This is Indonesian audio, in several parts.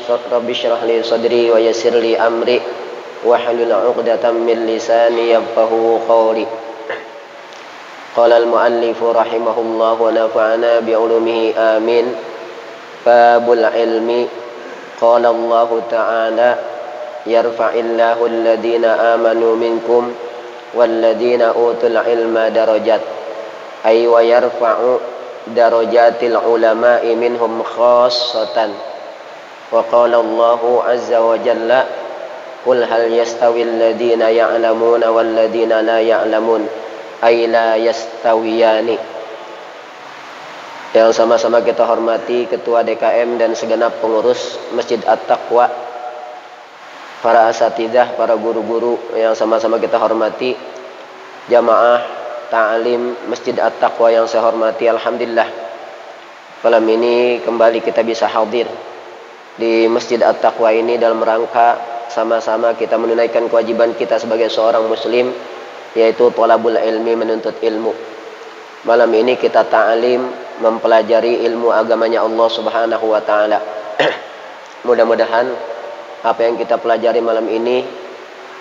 shrah li sadri wa yassir li amri wahlul 'uqdatam min lisani yafqahu qawli. Qala al-muallif rahimahullah wa nafa'ana bi 'ulumihi amin. Babul ilmi. Qala Allah ta'ala yarfa'illahu alladhina amanu minkum walladhina utul ilma darajat. Ay wa yarfa'u darajatil ulama'i minhum khassatan. Wa qala Allah azza wa jalla qul hal yastawi alladhina ya'lamuna walladhina la ya'lamun ay la yastawiyani. Yang sama-sama kita hormati Ketua DKM dan segenap pengurus Masjid At-Taqwa, para asatidzah, para guru-guru yang sama-sama kita hormati, jamaah ta'lim Masjid At-Taqwa yang saya hormati. Alhamdulillah, malam ini kembali kita bisa hadir di Masjid At-Taqwa ini dalam rangka sama-sama kita menunaikan kewajiban kita sebagai seorang muslim, yaitu thalabul ilmi, menuntut ilmu. Malam ini kita ta'lim, mempelajari ilmu agamanya Allah Subhanahu wa taala. Mudah-mudahan apa yang kita pelajari malam ini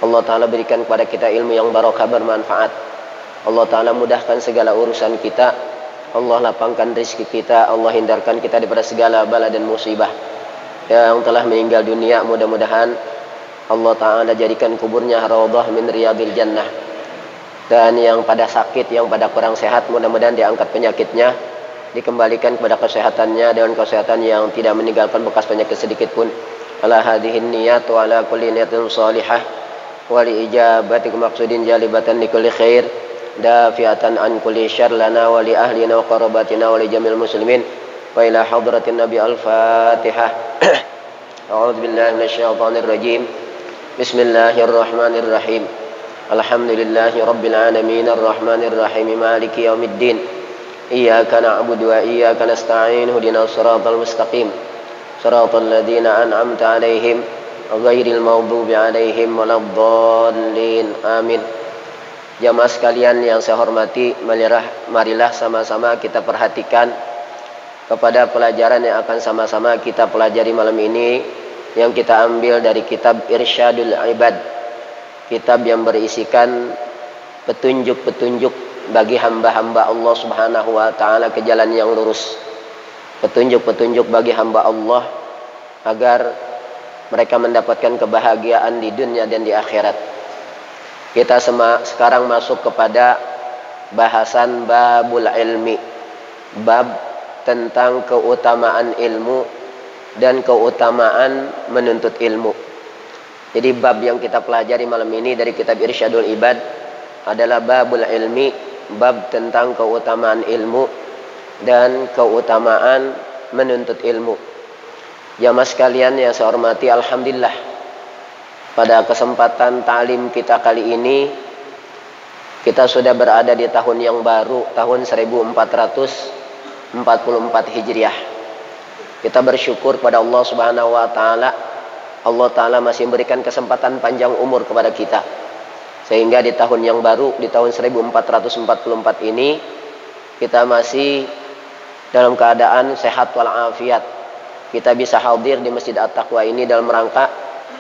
Allah taala berikan kepada kita ilmu yang barokah, bermanfaat. Allah taala mudahkan segala urusan kita, Allah lapangkan rezeki kita, Allah hindarkan kita daripada segala bala dan musibah. Yang telah meninggal dunia, mudah-mudahan Allah taala jadikan kuburnya raudhah min riyadil jannah. Dan yang pada sakit, yang pada kurang sehat, mudah-mudahan diangkat penyakitnya, dikembalikan kepada kesehatannya dengan kesehatan yang tidak meninggalkan bekas penyakit sedikit pun. Ala hadhihin niyat wa ala kulli niyatin salihah wa li ijabati maqsudin jalibatan li kulli khair dafiatan an kulli syarr lana wa li ahlina wa qarabatina wa li jamil muslimin wa ila hadratin nabi al-fatihah. A'udzu billahi minasyaitonir rajim. Bismillahirrahmanirrahim. Alhamdulillahi rabbil alamin arrahmanir rahim maliki yaumiddin. Iyyaka na'budu wa iyyaka nasta'in ihdinas siratal mustaqim siratal ladzina an'amta 'alaihim ghairil maghdubi 'alaihim waladdallin. Amin. Jamaah sekalian yang saya hormati, marilah sama-sama kita perhatikan kepada pelajaran yang akan sama-sama kita pelajari malam ini, yang kita ambil dari kitab Irsyadul Ibad, kitab yang berisikan petunjuk-petunjuk bagi hamba-hamba Allah Subhanahu wa taala ke jalan yang lurus. Petunjuk-petunjuk bagi hamba Allah agar mereka mendapatkan kebahagiaan di dunia dan di akhirat. Kita sekarang masuk kepada bahasan babul ilmi, bab tentang keutamaan ilmu dan keutamaan menuntut ilmu. Jadi bab yang kita pelajari malam ini dari kitab Irsyadul Ibad adalah babul ilmi, bab tentang keutamaan ilmu dan keutamaan menuntut ilmu. Jamaah sekalian yang saya hormati, alhamdulillah pada kesempatan ta'lim kita kali ini kita sudah berada di tahun yang baru, tahun 1444 Hijriah. Kita bersyukur kepada Allah Subhanahu wa taala. Allah taala masih memberikan kesempatan panjang umur kepada kita, sehingga di tahun yang baru, di tahun 1444 ini kita masih dalam keadaan sehat walafiat. Kita bisa hadir di Masjid At-Taqwa ini dalam rangka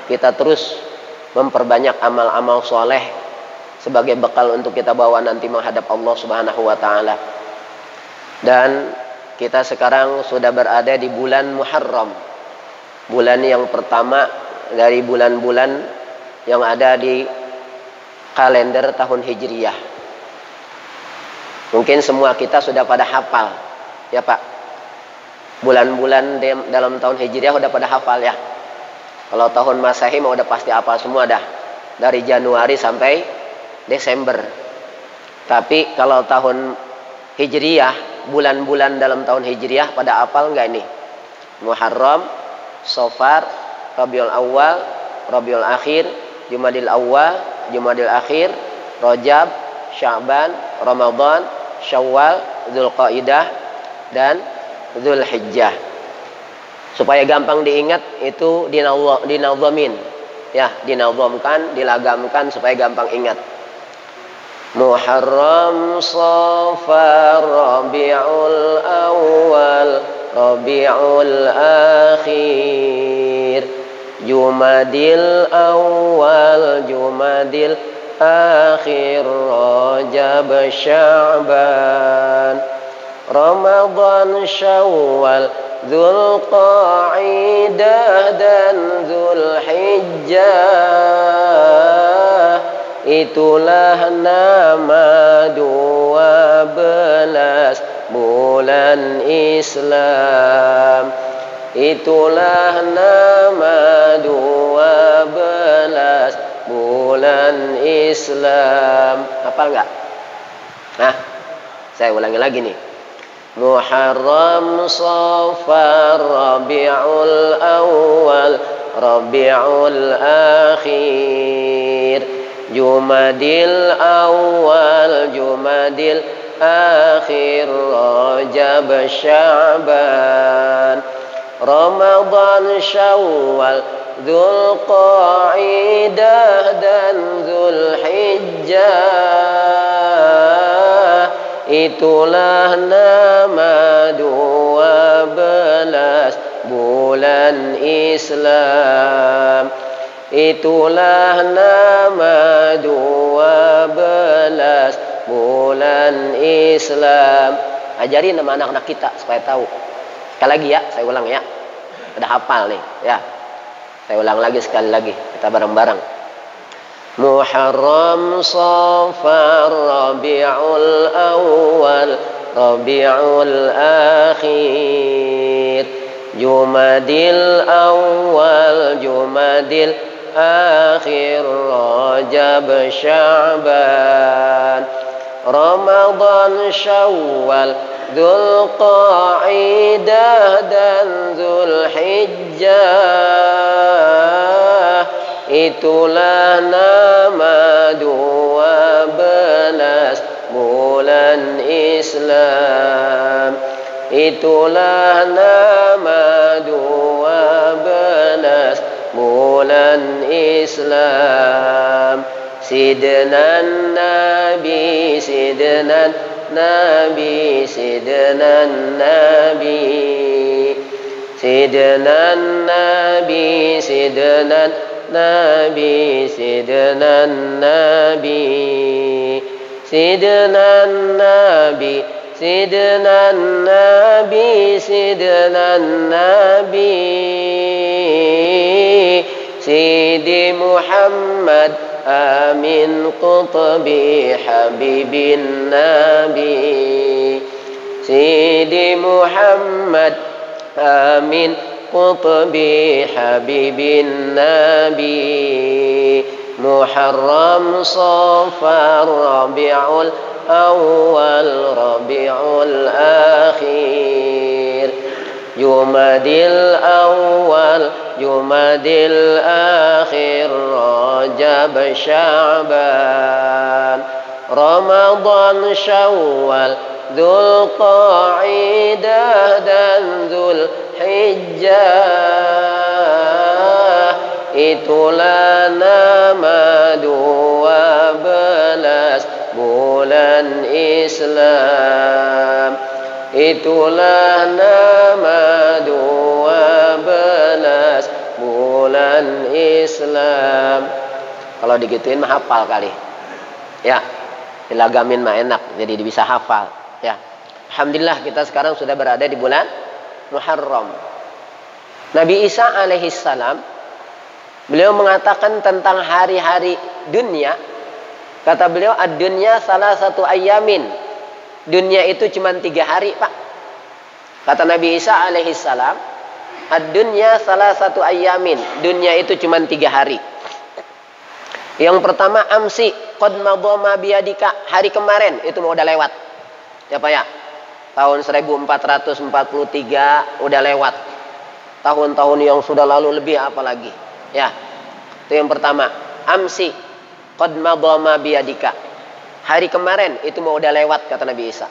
kita terus memperbanyak amal-amal soleh sebagai bekal untuk kita bawa nanti menghadap Allah Subhanahu wa taala. Dan kita sekarang sudah berada di bulan Muharram, bulan yang pertama dari bulan-bulan yang ada di kalender tahun Hijriyah. Mungkin semua kita sudah pada hafal, ya Pak. Bulan-bulan dalam tahun Hijriyah sudah pada hafal ya. Kalau tahun Masehi mau udah pasti hafal semua dah, dari Januari sampai Desember. Tapi kalau tahun Hijriyah, bulan-bulan dalam tahun Hijriyah pada hafal enggak ini? Muharram, Safar, Rabiul Awal, Rabiul Akhir, Jumadil Awal, Jumadil Akhir, Rajab, Sya'ban, Ramadan, Syawal, Dzulqa'dah dan Dzulhijjah. Supaya gampang diingat itu dinadhamin. Ya, dinadhamkan, dilagamkan supaya gampang ingat. Muharram, Safar, Rabiul Awal, Rabiul Akhir, Jumadil Awal, Jumadil Akhir, Rajab, Sya'ban, Ramadan, Syawal, Dzulqa'dah dan Dzulhijjah. Itulah nama 12 bulan Islam. Itulah nama 12 bulan Islam. Hafal nggak? Nah, saya ulangi lagi nih. Muharram, Safar, Rabiul Awal, Rabiul Akhir, Jumadil Awal, Jumadil Akhir, Rajab, Sya'ban, Ramadan, Syawal, Dzulqa'dah dan Dzulhijjah. Itulah nama 12 bulan Islam. Itulah nama 12 bulan Islam. Ajarin sama anak-anak kita supaya tahu. Sekali lagi ya, saya ulang ya. Udah hafal nih ya. Saya ulang lagi sekali lagi. Kita bareng-bareng. Muharram, Safar, Rabiul Awal, Rabiul Akhir, Jumadil Awal, Jumadil Akhir, Rajab, Sya'ban, Ramadan, Syawal, Dzulqa'dah dan Dzulhijjah. Itulah nama 12 bulan Islam. Itulah nama 12 bulan Islam. Sidna Nabi, Sidna Nabi, Sidna Nabi, Sidna Nabi, Sidna Nabi, Sidna Nabi, Sidna Nabi, Sidna Nabi, Sidna Nabi, Sidi Muhammad Amin Qutbi Habibin Nabi, Sidi Muhammad Amin Qutbi Habibin Nabi. Muharram, Safar, Rabiul Awal, Rabiul Akhir, Jumadil Awal, Jumadil Akhir, Rajab, Sya'ban, Ramadan, Syawal, Dzulqa'dah dan Dzulhijjah. Itulah nama 12 bulan Islam. Itulah nama 12 bulan Islam. Kalau digituin mah hafal kali. Ya, dilagamin mah enak, jadi bisa hafal. Ya, alhamdulillah kita sekarang sudah berada di bulan Muharram. Nabi Isa alaihissalam, beliau mengatakan tentang hari-hari dunia. Kata beliau, ad-dunya salah satu ayamin. Dunia itu cuma 3 hari, Pak. Kata Nabi Isa alaihissalam, ad-dunya salah satu ayamin. Dunia itu cuma 3 hari. Yang pertama, amsi qad madha biyadika. Hari kemarin itu mau udah lewat. Ya Pak ya. Tahun 1443 udah lewat. Tahun-tahun yang sudah lalu lebih apalagi. Ya. Itu yang pertama, amsi qad madha biyadika. Hari kemarin itu mau udah lewat, kata Nabi Isa.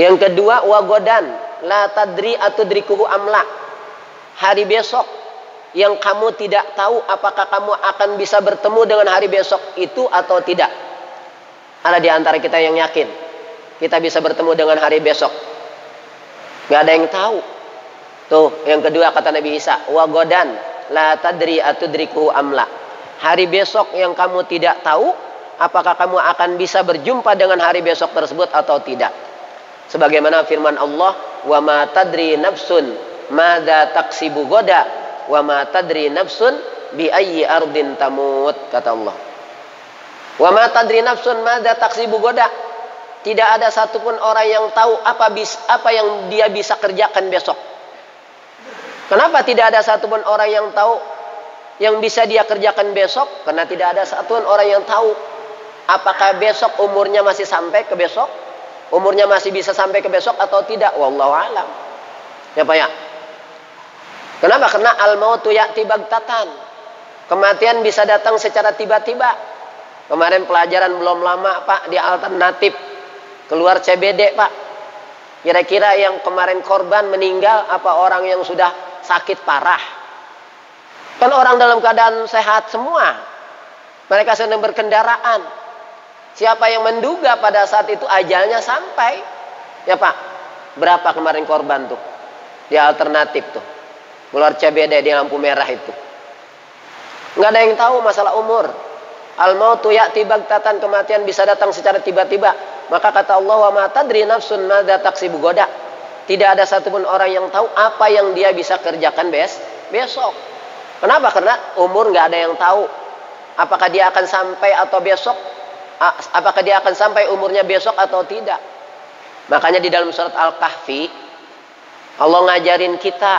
Yang kedua, wagodan la tadri atudrikuhu amla. Hari besok yang kamu tidak tahu apakah kamu akan bisa bertemu dengan hari besok itu atau tidak. Ada di antara kita yang yakin kita bisa bertemu dengan hari besok. Nggak ada yang tahu. Tuh, yang kedua kata Nabi Isa, wa godan la tadri atudriku amla. Hari besok yang kamu tidak tahu, apakah kamu akan bisa berjumpa dengan hari besok tersebut atau tidak. Sebagaimana firman Allah, wa ma tadri nafsun madza taksibu goda, wa ma tadri nafsun bi ayyi ardin tamut, kata Allah. Wa ma tadri nafsun madza taksibu goda. Tidak ada satupun orang yang tahu apa yang dia bisa kerjakan besok. Kenapa tidak ada satupun orang yang tahu yang bisa dia kerjakan besok? Karena tidak ada satupun orang yang tahu apakah besok umurnya masih sampai ke besok, umurnya masih bisa sampai ke besok atau tidak. Wallahu alam. Ya Pak ya. Kenapa? Karena al-mautu ya'ti baghtatan. Kematian bisa datang secara tiba-tiba. Kemarin pelajaran belum lama Pak di alternatif keluar CBD Pak. Kira-kira yang kemarin korban meninggal apa orang yang sudah sakit parah? Kan orang dalam keadaan sehat semua. Mereka sedang berkendaraan. Siapa yang menduga pada saat itu ajalnya sampai? Ya Pak, berapa kemarin korban tuh? Di alternatif tuh. Keluar CBD di lampu merah itu. Nggak ada yang tahu masalah umur. Al-mautu ya'ti baghtatan, kematian bisa datang secara tiba-tiba. Maka kata Allah, wa ma tadri nafsun madza taksibu goda. Tidak ada satupun orang yang tahu apa yang dia bisa kerjakan besok. Kenapa? Karena umur nggak ada yang tahu. Apakah dia akan sampai atau besok? Apakah dia akan sampai umurnya besok atau tidak? Makanya di dalam surat Al-Kahfi Allah ngajarin kita,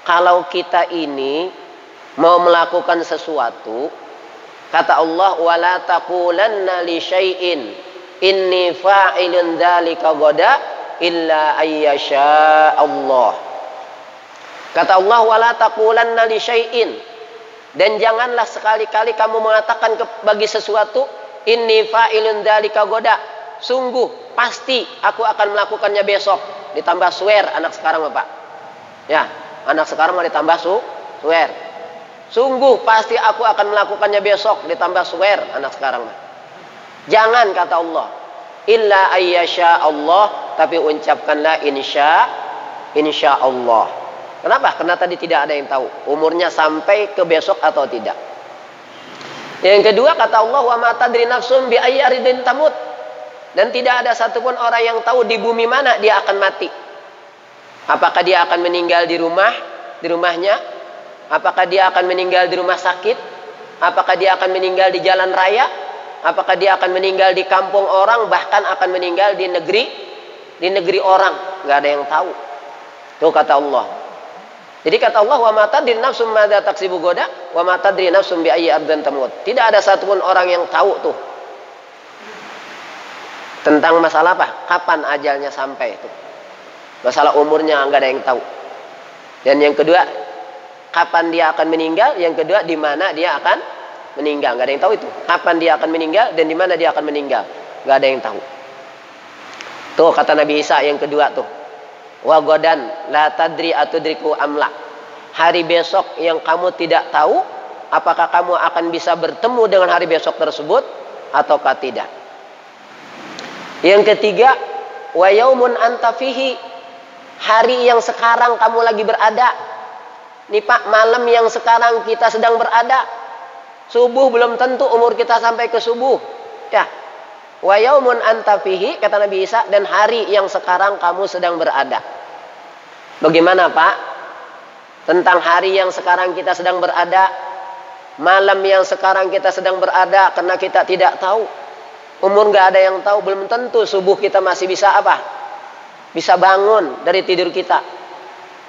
kalau kita ini mau melakukan sesuatu, kata Allah, wala taqulanna li syai'in inni fa'ilun dzalika ghadan illa ayyasha Allah. Kata Allah, wala taqulanna li syai'in, dan janganlah sekali-kali kamu mengatakan bagi sesuatu, inni fa'ilun dzalika ghadan, sungguh pasti aku akan melakukannya besok. Ditambah swear anak sekarang Bapak. Ya, anak sekarang mau ditambah swear. Sungguh pasti aku akan melakukannya besok, ditambah swear anak sekarang. Jangan, kata Allah, illa ayyasha Allah, tapi ucapkanlah insya Allah. Kenapa? Karena tadi tidak ada yang tahu umurnya sampai ke besok atau tidak. Yang kedua kata Allah, wa ma tadri nafsun bi ayyi ardin tamut, dan tidak ada satupun orang yang tahu di bumi mana dia akan mati. Apakah dia akan meninggal di rumahnya? Apakah dia akan meninggal di rumah sakit? Apakah dia akan meninggal di jalan raya? Apakah dia akan meninggal di kampung orang? Bahkan akan meninggal di negeri orang? Nggak ada yang tahu. Tuh kata Allah. Jadi kata Allah, wa ma tadri nafsum madza taksibu goda, wa ma tadri nafsum bi ayyi ardin tamut. Tidak ada satupun orang yang tahu tuh tentang masalah apa? Kapan ajalnya sampai itu. Masalah umurnya nggak ada yang tahu. Dan yang kedua, kapan dia akan meninggal? Yang kedua, di mana dia akan meninggal? Nggak ada yang tahu itu. Kapan dia akan meninggal dan di mana dia akan meninggal? Nggak ada yang tahu. Tuh kata Nabi Isa yang kedua tuh. Wa godan la tadri atudriku amla. Hari besok yang kamu tidak tahu, apakah kamu akan bisa bertemu dengan hari besok tersebut ataukah tidak. Yang ketiga, wa yaumun anta fihi, hari yang sekarang kamu lagi berada. Nih Pak, malam yang sekarang kita sedang berada. Subuh belum tentu umur kita sampai ke subuh. Ya. Wa yaumun anta fihi, kata Nabi Isa, dan hari yang sekarang kamu sedang berada. Bagaimana Pak? Tentang hari yang sekarang kita sedang berada, malam yang sekarang kita sedang berada, karena kita tidak tahu. Umur nggak ada yang tahu, belum tentu subuh kita masih bisa apa? Bisa bangun dari tidur kita.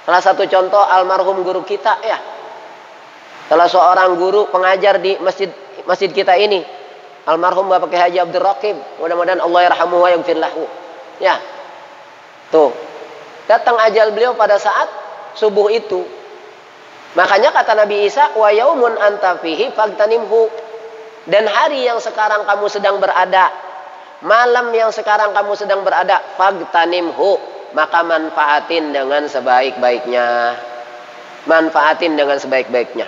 Salah satu contoh almarhum guru kita ya. Salah seorang guru pengajar di masjid kita ini, almarhum Bapak Kiai Haji Abdul Raqib. Mudah-mudahan Allah yarhamuhu wa yaghfir lahu. Ya. Tuh. Datang ajal beliau pada saat subuh itu. Makanya kata Nabi Isa, wa yaumun anta fihi fagtanimhu. Dan hari yang sekarang kamu sedang berada, malam yang sekarang kamu sedang berada, fagtanimhu, maka manfaatin dengan sebaik-baiknya. Manfaatin dengan sebaik-baiknya.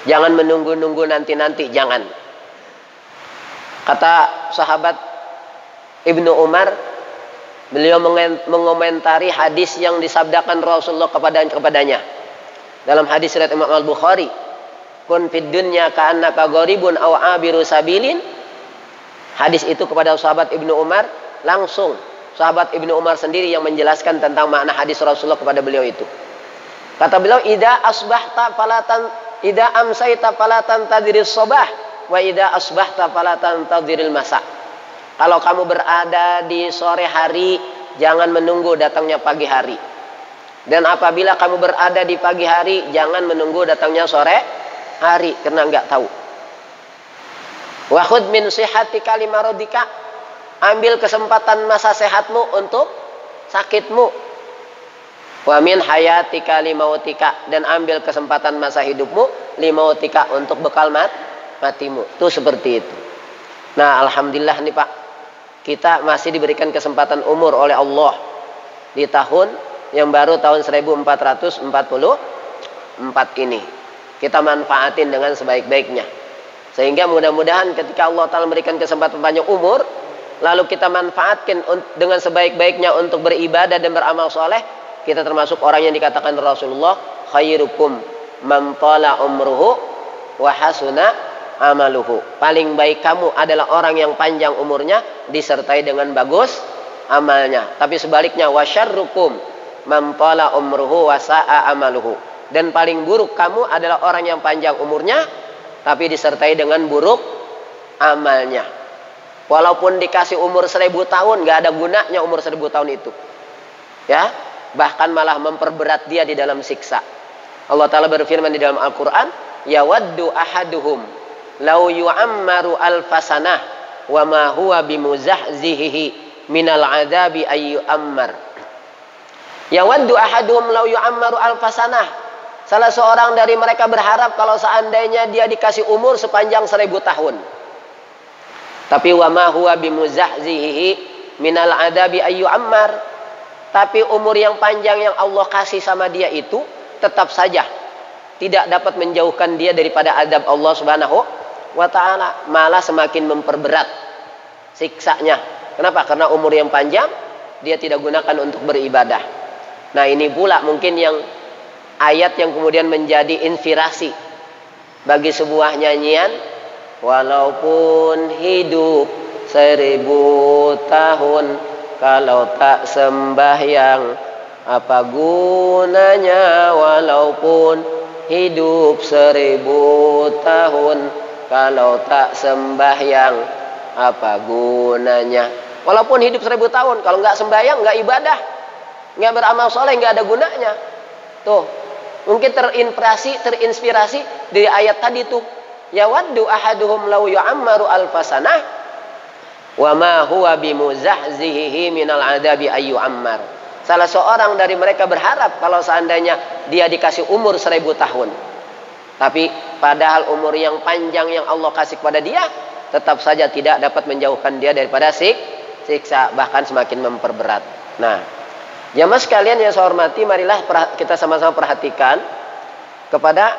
Jangan menunggu-nunggu nanti-nanti, jangan. Kata sahabat Ibnu Umar, Beliau mengomentari hadis yang disabdakan Rasulullah kepadanya. Dalam hadis riwayat Imam Al-Bukhari, "Kun fid dunya ka'annaka gharibun aw 'abiru sabilin." Hadis itu kepada sahabat Ibnu Umar, langsung sahabat Ibnu Umar sendiri yang menjelaskan tentang makna hadis Rasulullah kepada beliau itu. Kata beliau, "Idza asbahta falatan idza amsayta falatan tadriris sabah wa idza asbahta falatan tadril masa." Kalau kamu berada di sore hari, jangan menunggu datangnya pagi hari. Dan apabila kamu berada di pagi hari, jangan menunggu datangnya sore hari, karena enggak tahu. Wa khudh min sihhatika limaradika. Ambil kesempatan masa sehatmu untuk sakitmu. Wa min hayatika limautika, dan ambil kesempatan masa hidupmu limautika, untuk bekal matimu. Itu seperti itu. Nah, alhamdulillah nih Pak, kita masih diberikan kesempatan umur oleh Allah di tahun yang baru, tahun 1444 ini. Kita manfaatin dengan sebaik-baiknya. Sehingga mudah-mudahan ketika Allah Ta'ala memberikan kesempatan panjang umur, lalu kita manfaatkan dengan sebaik-baiknya untuk beribadah dan beramal soleh, kita termasuk orang yang dikatakan Rasulullah, khairukum man tala umruhu wa hasuna amaluhu. Paling baik kamu adalah orang yang panjang umurnya disertai dengan bagus amalnya. Tapi sebaliknya, wasyarrukum man tala umruhu wa sa'a amaluhu. Dan paling buruk kamu adalah orang yang panjang umurnya tapi disertai dengan buruk amalnya. Walaupun dikasih umur 1000 tahun, gak ada gunanya umur 1000 tahun itu. Ya, bahkan malah memperberat dia di dalam siksa. Allah Ta'ala berfirman di dalam Al-Quran, yawaddu ahaduhum lau yu'ammaru alfasanah wa ma huwa bimuzahzihihi minal adabi ayyu ammar. Yawaddu ahaduhum lau yu'ammaru alfasanah. Salah seorang dari mereka berharap kalau seandainya dia dikasih umur sepanjang 1000 tahun. Tapi wa ma huwa bimuzahzihihi minal adabi ayyu ammar. Tapi umur yang panjang yang Allah kasih sama dia itu tetap saja tidak dapat menjauhkan dia daripada adab Allah Subhanahu wa ta'ala, malah semakin memperberat siksanya. Kenapa? Karena umur yang panjang dia tidak gunakan untuk beribadah. Nah, ini pula mungkin yang ayat yang kemudian menjadi inspirasi bagi sebuah nyanyian, walaupun hidup 1000 tahun kalau tak sembahyang apa gunanya, walaupun hidup 1000 tahun kalau tak sembahyang apa gunanya. Walaupun hidup 1000 tahun, kalau nggak sembahyang, nggak ibadah, nggak beramal soleh, nggak ada gunanya. Tuh, mungkin terinspirasi dari ayat tadi tuh. Yawaddu ahaduhum law yu'ammaru alfasanah wa ma huwa bimuzahzihihi minal adabi ayyu ammar. Salah seorang dari mereka berharap kalau seandainya dia dikasih umur 1000 tahun. Tapi padahal umur yang panjang yang Allah kasih kepada dia tetap saja tidak dapat menjauhkan dia daripada siksa, bahkan semakin memperberat. Nah, jamaah sekalian yang saya hormati, marilah kita sama-sama perhatikan kepada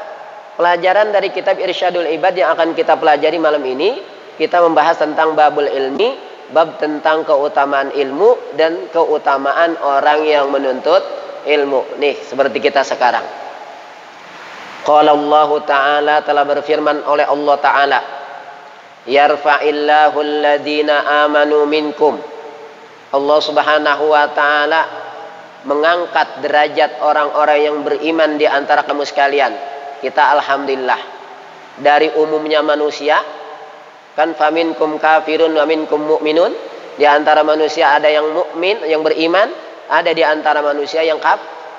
pelajaran dari kitab Irsyadul Ibad yang akan kita pelajari malam ini. Kita membahas tentang babul ilmi, bab tentang keutamaan ilmu dan keutamaan orang yang menuntut ilmu. Nih, seperti kita sekarang. Qala Allah Ta'ala, telah berfirman oleh Allah Ta'ala, yarfa'illahu alladhina amanu minkum. Allah Subhanahu wa Ta'ala mengangkat derajat orang-orang yang beriman di antara kamu sekalian. Kita alhamdulillah, dari umumnya manusia kan, faminkum kafirun wa minkum mu'minun, di antara manusia ada yang mukmin, yang beriman, ada di antara manusia yang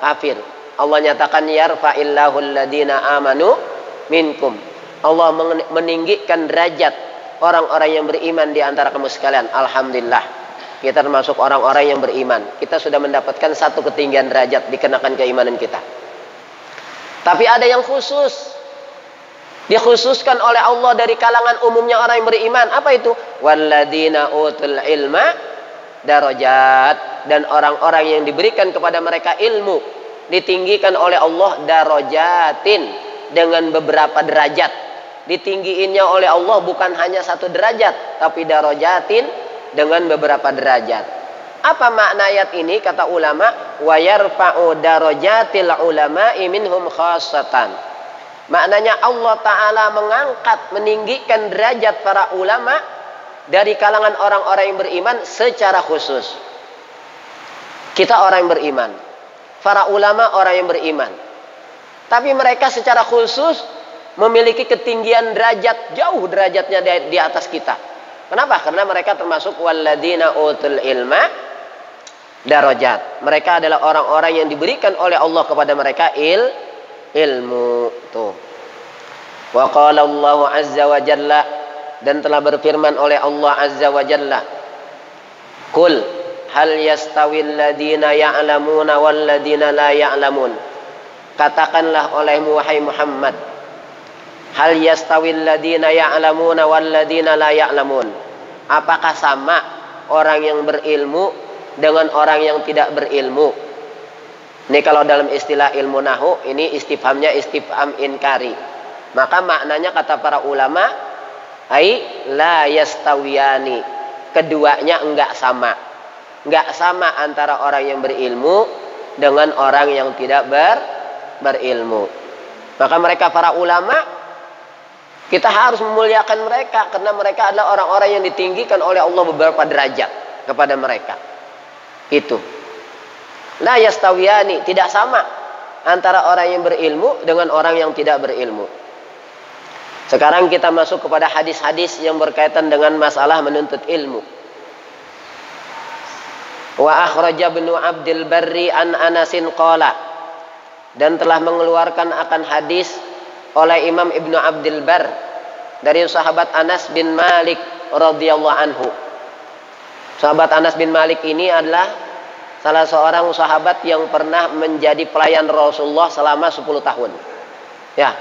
kafir. Allah nyatakan yarfa'illahu alladhina amanu minkum. Allah meninggikan derajat orang-orang yang beriman di antara kamu sekalian. Alhamdulillah, kita termasuk orang-orang yang beriman. Kita sudah mendapatkan satu ketinggian derajat dikenakan keimanan kita. Tapi ada yang khusus, dikhususkan oleh Allah dari kalangan umumnya orang yang beriman. Apa itu? Walladzina utul ilma darajat. Dan orang-orang yang diberikan kepada mereka ilmu ditinggikan oleh Allah darajatin, dengan beberapa derajat. Ditinggiinnya oleh Allah bukan hanya satu derajat, tapi darajatin, dengan beberapa derajat. Apa makna ayat ini? Kata ulama, wa yarfa'u darajatil ulama'i minhum khassatan. Maknanya Allah Ta'ala mengangkat, meninggikan derajat para ulama dari kalangan orang-orang yang beriman secara khusus. Kita orang yang beriman, para ulama orang yang beriman, tapi mereka secara khusus memiliki ketinggian derajat, jauh derajatnya di atas kita. Kenapa? Karena mereka termasuk walladzina utul ilma darajat. Mereka adalah orang-orang yang diberikan oleh Allah kepada mereka ilmu. Tuh. Wa qala Allah azza wa jalla, dan telah berfirman oleh Allah azza wa jalla, qul hal yastawil ladina ya'lamuna wal ladina la ya'lamun. Katakanlah olehmu wahai Muhammad, hal yastawil ladina ya'lamuna wal ladina la ya'lamun. Apakah sama orang yang berilmu dengan orang yang tidak berilmu? Ini kalau dalam istilah ilmu nahu, ini istifhamnya istifham inkari. Maka maknanya kata para ulama, ai la yastawiyani. Keduanya enggak sama. Enggak sama antara orang yang berilmu dengan orang yang tidak berilmu. Maka mereka para ulama, kita harus memuliakan mereka karena mereka adalah orang-orang yang ditinggikan oleh Allah beberapa derajat kepada mereka. Itu. La yastawiyani, tidak sama antara orang yang berilmu dengan orang yang tidak berilmu. Sekarang kita masuk kepada hadis-hadis yang berkaitan dengan masalah menuntut ilmu. Wa akhraja Ibnu Abdul Barri an Anasin qala, dan telah mengeluarkan akan hadis oleh Imam Ibnu Abdul Bar dari sahabat Anas bin Malik radhiyallahu anhu. Sahabat Anas bin Malik ini adalah salah seorang sahabat yang pernah menjadi pelayan Rasulullah selama 10 tahun. Ya.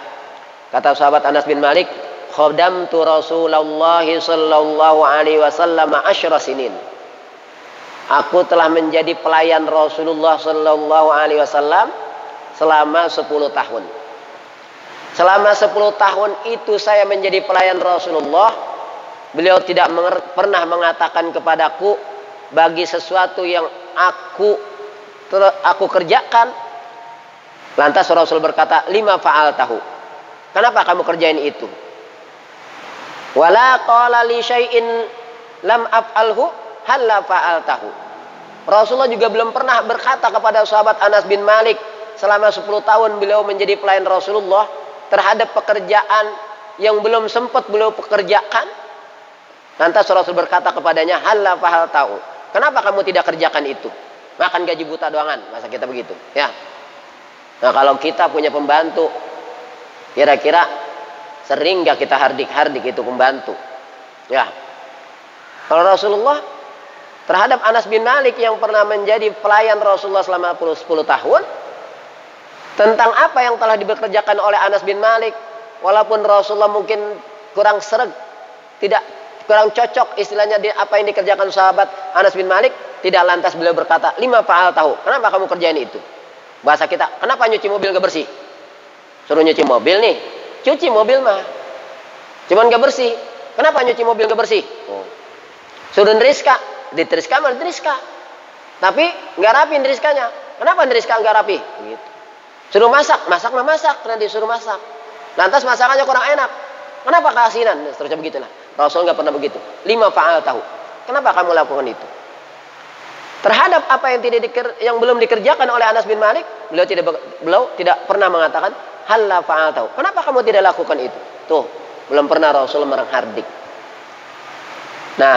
Kata sahabat Anas bin Malik, khadamtu Rasulullah sallallahu alaihi wasallam 10 sinin. Aku telah menjadi pelayan Rasulullah sallallahu alaihi wasallam selama 10 tahun. Selama 10 tahun itu saya menjadi pelayan Rasulullah. Beliau tidak pernah mengatakan kepadaku bagi sesuatu yang aku kerjakan. Lantas Rasul berkata, lima fa'altahu. Kenapa kamu kerjain itu? Wala qala li syai'in lam af'alhu halla fa'altahu. Rasulullah juga belum pernah berkata kepada sahabat Anas bin Malik selama 10 tahun beliau menjadi pelayan Rasulullah terhadap pekerjaan yang belum sempat beliau pekerjakan. Lantas Rasul berkata kepadanya, halla fa'altahu. Kenapa kamu tidak kerjakan itu? Makan gaji buta doangan, masa kita begitu, ya. Nah, kalau kita punya pembantu, kira-kira sering gak kita hardik-hardik itu pembantu? Ya. Kalau Rasulullah terhadap Anas bin Malik yang pernah menjadi pelayan Rasulullah selama 10 tahun, tentang apa yang telah dikerjakan oleh Anas bin Malik, walaupun Rasulullah mungkin kurang sereg, kurang cocok istilahnya apa yang dikerjakan sahabat Anas bin Malik, tidak lantas beliau berkata, lima fa'altahu. Kenapa kamu kerjain itu? Bahasa kita, kenapa nyuci mobil gak bersih? Suruh nyuci mobil nih, cuci mobil mah, cuman gak bersih. Kenapa nyuci mobil gak bersih? Suruh neriska, diterska mah diterska, tapi gak rapi neriskanya. Kenapa neriska gak rapi? Gitu. Suruh masak mah masak, karena disuruh masak. Lantas masakannya kurang enak. Kenapa keasinan? Seterusnya begitulah. Rasul gak pernah begitu. Lima fa'altahu. Kenapa kamu lakukan itu? Terhadap apa yang belum dikerjakan oleh Anas bin Malik, beliau tidak pernah mengatakan halla fa'altahu. Kenapa kamu tidak lakukan itu? Tuh, belum pernah Rasul menghardik. Nah,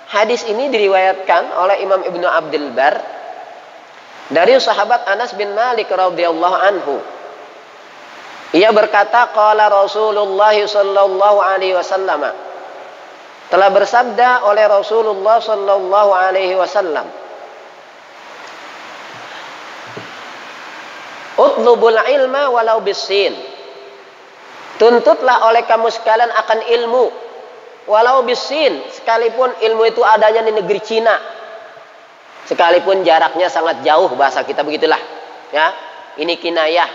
hadis ini diriwayatkan oleh Imam Ibnu Abdul Bar dari sahabat Anas bin Malik radhiyallahu anhu. Ia berkata, qala Rasulullah sallallahu alaihi wasallam. Telah bersabda oleh Rasulullah sallallahu alaihi wasallam, utlubul ilma walau bisin. Tuntutlah oleh kamu sekalian akan ilmu walau bisin, sekalipun ilmu itu adanya di negeri Cina, sekalipun jaraknya sangat jauh, bahasa kita begitulah, ya. Ini kinayah,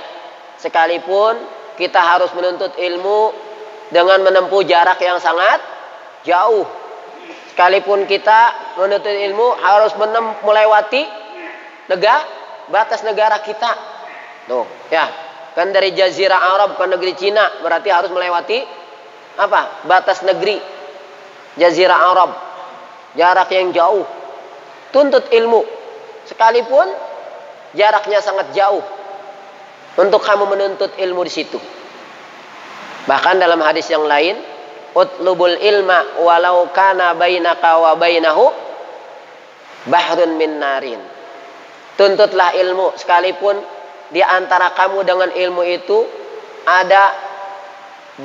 sekalipun kita harus menuntut ilmu dengan menempuh jarak yang sangat jauh, Sekalipun kita menuntut ilmu harus melewati batas negara kita. Tuh, ya. Kan dari Jazirah Arab ke negeri Cina berarti harus melewati apa? Batas negeri Jazirah Arab. Jarak yang jauh. Tuntut ilmu. Sekalipun jaraknya sangat jauh. Untuk kamu menuntut ilmu di situ. Bahkan dalam hadis yang lain, utlubul ilma walau kana bainaka wa bainahu bahrun min narin. Tuntutlah ilmu sekalipun di antara kamu dengan ilmu itu ada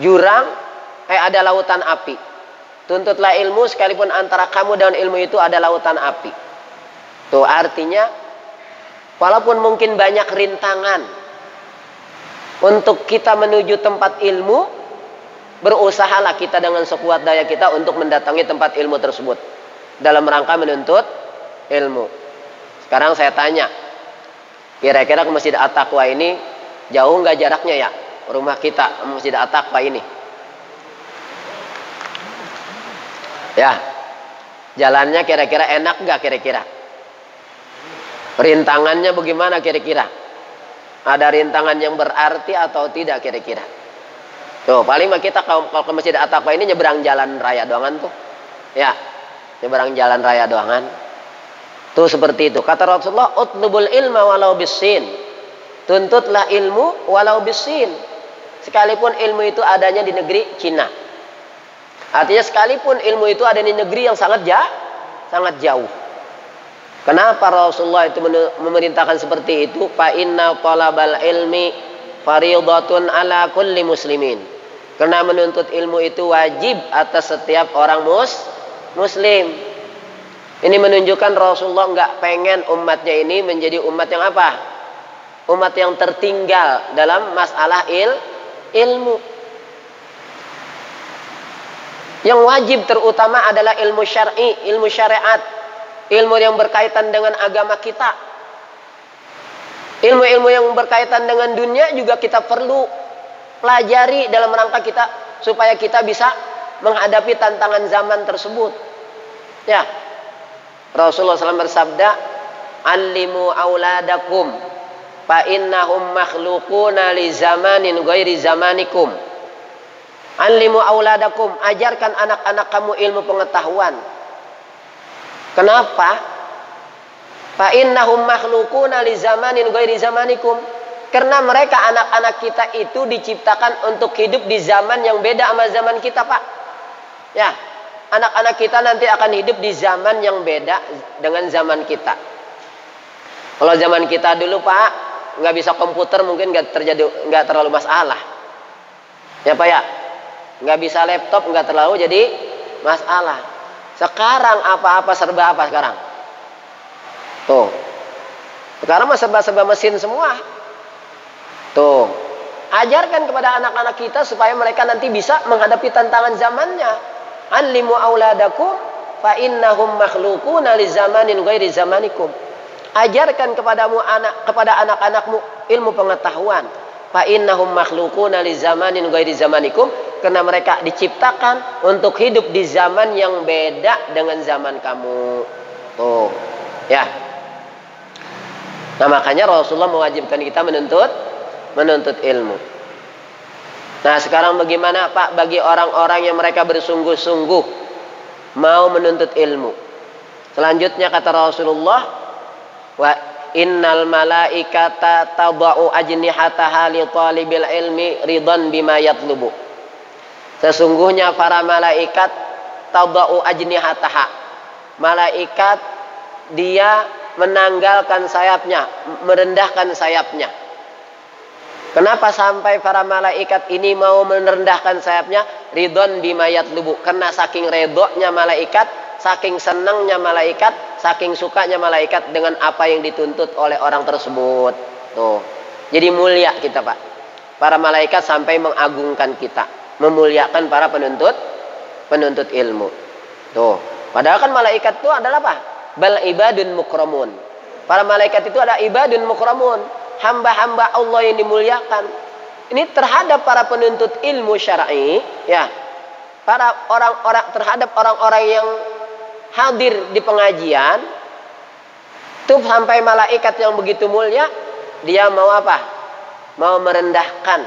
jurang, ada lautan api. Tuntutlah ilmu sekalipun antara kamu dengan ilmu itu ada lautan api. Tuh artinya walaupun mungkin banyak rintangan untuk kita menuju tempat ilmu, berusahalah kita dengan sekuat daya kita untuk mendatangi tempat ilmu tersebut dalam rangka menuntut ilmu. Sekarang saya tanya, kira-kira ke Masjid At-Taqwa ini jauh nggak jaraknya ya? Rumah kita Masjid At-Taqwa ini. Ya, jalannya kira-kira enak nggak kira-kira? Rintangannya bagaimana kira-kira? Ada rintangan yang berarti atau tidak kira-kira? Tuh, paling kita kalau ke Masjid At-Taqwa ini nyeberang jalan raya doangan tuh. Ya, nyeberang jalan raya doangan. Tuh seperti itu. Kata Rasulullah, utlubul ilma walau bisin. Tuntutlah ilmu walau bisin. Sekalipun ilmu itu adanya di negeri Cina. Artinya sekalipun ilmu itu ada di negeri yang sangat jauh. Kenapa Rasulullah itu memerintahkan seperti itu? Fa inna talabal ilmi fariidatun ala kulli muslimin. Karena menuntut ilmu itu wajib atas setiap orang muslim. Ini menunjukkan Rasulullah nggak pengen umatnya ini menjadi umat yang apa? Umat yang tertinggal dalam masalah ilmu. Yang wajib terutama adalah ilmu syar'i, ilmu syariat. Ilmu yang berkaitan dengan agama kita. Ilmu-ilmu yang berkaitan dengan dunia juga kita perlu pelajari dalam rangka kita supaya kita bisa menghadapi tantangan zaman tersebut. Ya. Rasulullah SAW bersabda, "Allimu auladakum fa innahum makhluquna li zamanin ghairi zamanikum." Allimu auladakum, ajarkan anak-anak kamu ilmu pengetahuan. Kenapa? Fa innahum makhluquna li zamanin ghairi zamanikum. Karena mereka anak-anak kita itu diciptakan untuk hidup di zaman yang beda sama zaman kita, Pak. Ya, anak-anak kita nanti akan hidup di zaman yang beda dengan zaman kita. Kalau zaman kita dulu, Pak, nggak bisa komputer mungkin nggak terlalu masalah. Ya, Pak ya, nggak bisa laptop nggak terlalu jadi masalah. Sekarang apa-apa serba apa sekarang? Tuh. Sekarang serba mesin semua. Tuh. Ajarkan kepada anak-anak kita supaya mereka nanti bisa menghadapi tantangan zamannya. Allimu auladakum fa innahum makhluquna li zamanin ghairi zamanikum. Ajarkan kepada anak-anakmu ilmu pengetahuan. Fa innahum makhluquna li zamanin ghairi zamanikum. Karena mereka diciptakan untuk hidup di zaman yang beda dengan zaman kamu. Tuh, ya. Nah makanya Rasulullah mewajibkan kita menuntut ilmu. Nah sekarang bagaimana Pak bagi orang-orang yang mereka bersungguh-sungguh mau menuntut ilmu? Selanjutnya kata Rasulullah, wa innal malaikata tadau ajnihataha li talibil ilmi ridan bima yatlubu. Sesungguhnya para malaikat tadau ajnihataha. Malaikat dia menanggalkan sayapnya, merendahkan sayapnya. Kenapa sampai para malaikat ini mau merendahkan sayapnya? Ridon bima yatlubu. Karena saking redonya malaikat, saking senangnya malaikat, saking sukanya malaikat dengan apa yang dituntut oleh orang tersebut. Tuh. Jadi mulia kita, Pak. Para malaikat sampai mengagungkan kita. Memuliakan para penuntut ilmu. Tuh. Padahal kan malaikat itu adalah apa? Bal ibadun mukramun. Para malaikat itu ada ibadun mukramun. Hamba-hamba Allah yang dimuliakan. Ini terhadap para penuntut ilmu syar'i, ya. Terhadap orang-orang yang hadir di pengajian, tuh sampai malaikat yang begitu mulia, dia mau apa? Mau merendahkan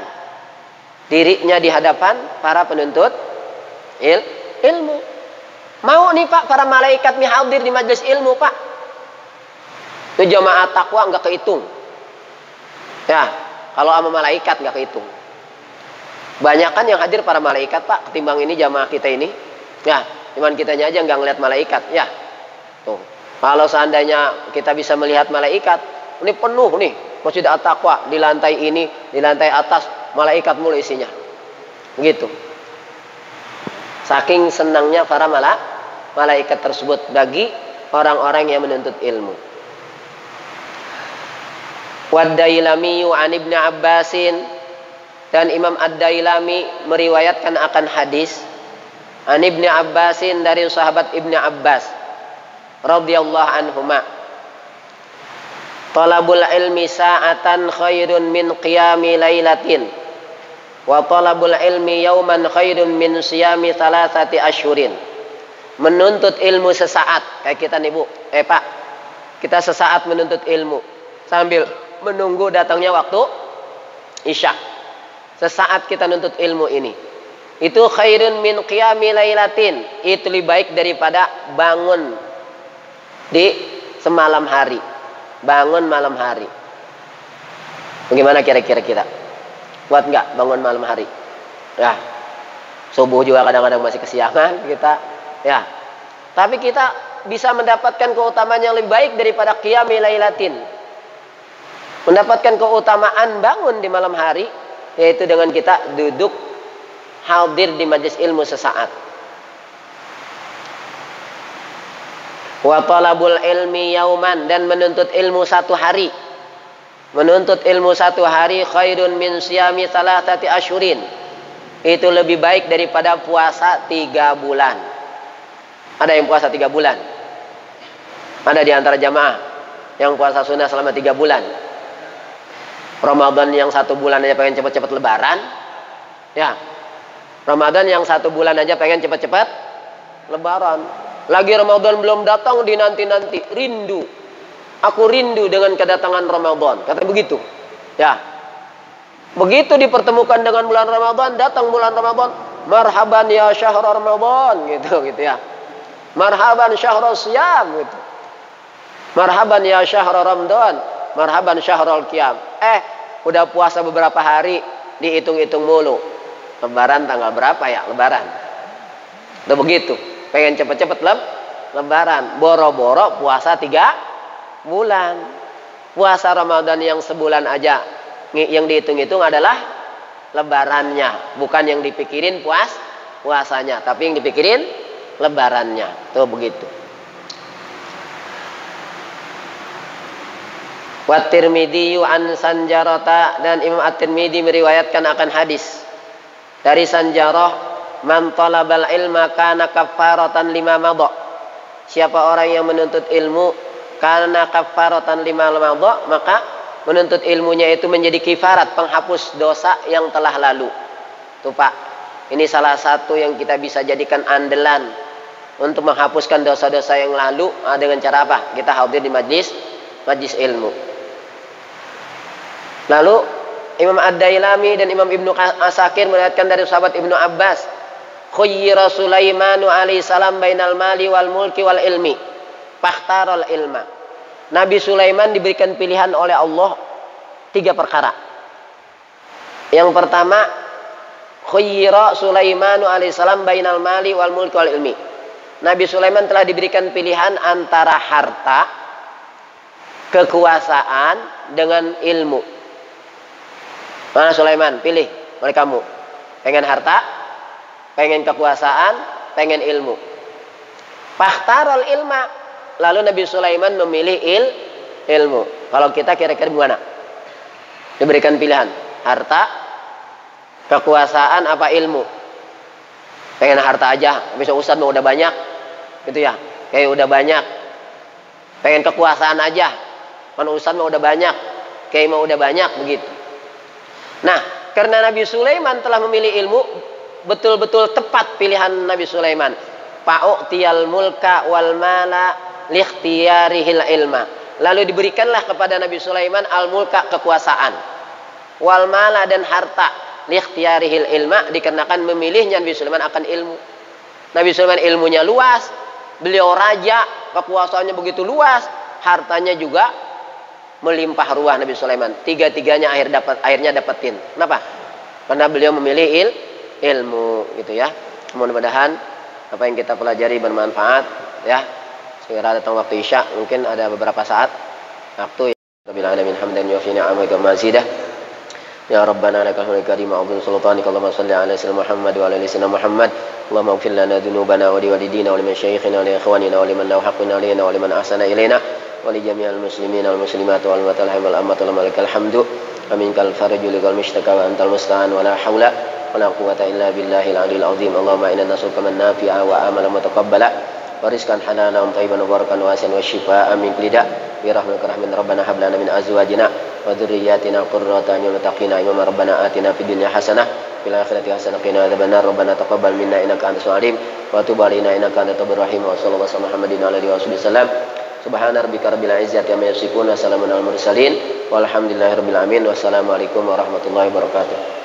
dirinya di hadapan para penuntut ilmu. Mau nih Pak, para malaikat nih hadir di majelis ilmu Pak. Itu jamaah takwa nggak kehitung. Ya, kalau sama malaikat nggak kehitung. Banyakan yang hadir para malaikat Pak, ketimbang ini jamaah kita ini. Ya, cuman kitanya aja nggak ngeliat malaikat. Ya, tuh. Kalau seandainya kita bisa melihat malaikat, ini penuh nih Masjid At-Taqwa, di lantai ini, di lantai atas malaikat mulu isinya. Begitu. Saking senangnya para malaikat tersebut bagi orang-orang yang menuntut ilmu. Wad-Dailami an Ibnu Abbasin, dan Imam Ad-Dailami meriwayatkan akan hadis an Ibnu Abbasin, dari sahabat Ibnu Abbas radhiyallahu anhuma, talabul ilmi sa'atan khairun min qiyami lailatin wa talabul ilmi yauman khairun min siyami thalathati ashhurin. Menuntut ilmu sesaat, kayak kita nih Bu, Pak, kita sesaat menuntut ilmu sambil menunggu datangnya waktu Isya. Sesaat kita nuntut ilmu ini, itu khairun min qiyami lailatin, itu lebih baik daripada bangun di semalam hari, bangun malam hari. Bagaimana kira-kira kita? Kuat nggak bangun malam hari? Ya, subuh juga kadang-kadang masih kesiangan kita. Ya, tapi kita bisa mendapatkan keutamaan yang lebih baik daripada qiyami lailatin. Mendapatkan keutamaan bangun di malam hari, yaitu dengan kita duduk hadir di majelis ilmu sesaat. Wa talabul ilmi yauman, dan menuntut ilmu satu hari. Menuntut ilmu satu hari khairun min siyami thalathati ashhurin, itu lebih baik daripada puasa 3 bulan. Ada yang puasa 3 bulan? Ada di antara jamaah yang puasa sunnah selama 3 bulan? Ramadan yang 1 bulan aja pengen cepat-cepat lebaran. Ya, Ramadan yang 1 bulan aja pengen cepat-cepat lebaran. Lagi Ramadan belum datang, dinanti-nanti, rindu. Aku rindu dengan kedatangan Ramadan, kata begitu. Ya, begitu dipertemukan dengan bulan Ramadan, datang bulan Ramadan, marhaban ya syahr Ramadan, gitu ya. Marhaban syahrul siyam, gitu. Marhaban ya syahr Ramadan, marhaban syahrul qiyam. Udah puasa beberapa hari, dihitung-hitung mulu. Lebaran tanggal berapa ya? Lebaran. Udah begitu. Pengen cepet-cepet lebaran. Boro-boro puasa 3 bulan. Puasa Ramadan yang sebulan aja, yang dihitung-hitung adalah lebarannya. Bukan yang dipikirin puasanya, tapi yang dipikirin lebarannya. Tuh begitu. Wa Tirmidzi an Sanjarata, dan Imam At-Tirmidzi meriwayatkan akan hadis dari Sanjarah, man talabal ilma kana kaffaratan lima madha. Siapa orang yang menuntut ilmu kana kaffaratan lima madha, maka menuntut ilmunya itu menjadi kifarat, penghapus dosa yang telah lalu. Tuh Pak, ini salah satu yang kita bisa jadikan andalan untuk menghapuskan dosa-dosa yang lalu. Dengan cara apa? Kita hadir di majlis ilmu. Lalu Imam Ad-Dailami dan Imam Ibnu Asakir meriwayatkan dari sahabat Ibnu Abbas, khuyyira Sulaimanu alaihi salam bainal mali wal mulki wal ilmi fakhtaral ilma. Nabi Sulaiman diberikan pilihan oleh Allah 3 perkara. Yang pertama, khuyyira Sulaimanu alaihi salam bainal mali wal mulki wal ilmi. Nabi Sulaiman telah diberikan pilihan antara harta, kekuasaan dengan ilmu. Mana Sulaiman? Pilih oleh kamu. Pengen harta, pengen kekuasaan, pengen ilmu. Fakhtarul ilma. Lalu Nabi Sulaiman memilih ilmu. Kalau kita kira-kira gimana? Diberikan pilihan harta, kekuasaan, apa ilmu? Pengen harta aja, bisa Ustaz mau udah banyak, gitu ya. Kayak udah banyak. Pengen kekuasaan aja, kan Ustaz mau udah banyak, kayak mau udah banyak, begitu. Nah, karena Nabi Sulaiman telah memilih ilmu, betul-betul tepat pilihan Nabi Sulaiman. Fa'u'tiyal mulka wal mala likhtiyarihil ilma. Lalu diberikanlah kepada Nabi Sulaiman al-mulka, kekuasaan, wal mala dan harta, likhtiyarihil ilma, dikarenakan memilihnya Nabi Sulaiman akan ilmu. Nabi Sulaiman ilmunya luas, beliau raja, kekuasaannya begitu luas, hartanya juga melimpah ruah Nabi Sulaiman. Tiga-tiganya akhirnya dapetin. Kenapa? Karena beliau memilih ilmu gitu ya. Mudah-mudahan apa yang kita pelajari bermanfaat ya. Segera datang waktu Isya, mungkin ada beberapa saat waktu ya. Rabbil alamin hamdan yufi ni'amaka mazidah. Ya Rabbana lakal hamdul karim a'udzu sultanika Allahumma shalli ala sayyidina Muhammad wa ala ali sayyidina Muhammad. Allahumma ighfir lana dhunubana wa li walidina wa liman shaykhina wa li ikhwanina wa liman lahu haqqun alaina wa liman ahsana ilaina wa li jami'il muslimina wal muslimat wal mutalahim wal ammatul malikal hamdu. Aminkal faraju likal mushtaka wa antal musta'an wa la haula wala quwwata illa billahil aliyil azim. Allahumma inna nas'aluka man nafi'a wa amalan mutaqabbala wa rizqan halalan thayyiban mubarakan wasi'an wa shifaa'an min kulli da' bi rahmatika rahmin rabbana hab lana min azwajina wa dhurriyyatina qurrata a'yun wattaqina imama rabbana atina fid dunya hasanah fil akhirati hasanah wa qina adzabannar rabbana taqabbal minna innaka antas samiul alim wa tub alaina innaka antat tawwabur rahim wa sallallahu alaihi Muhammadin wa alihi wasallam. Subhana rabbika rabbil izzati amma yasifun wa salamun alal mursalin walhamdulillahi rabbil alamin. Wassalamualaikum warahmatullahi wabarakatuh.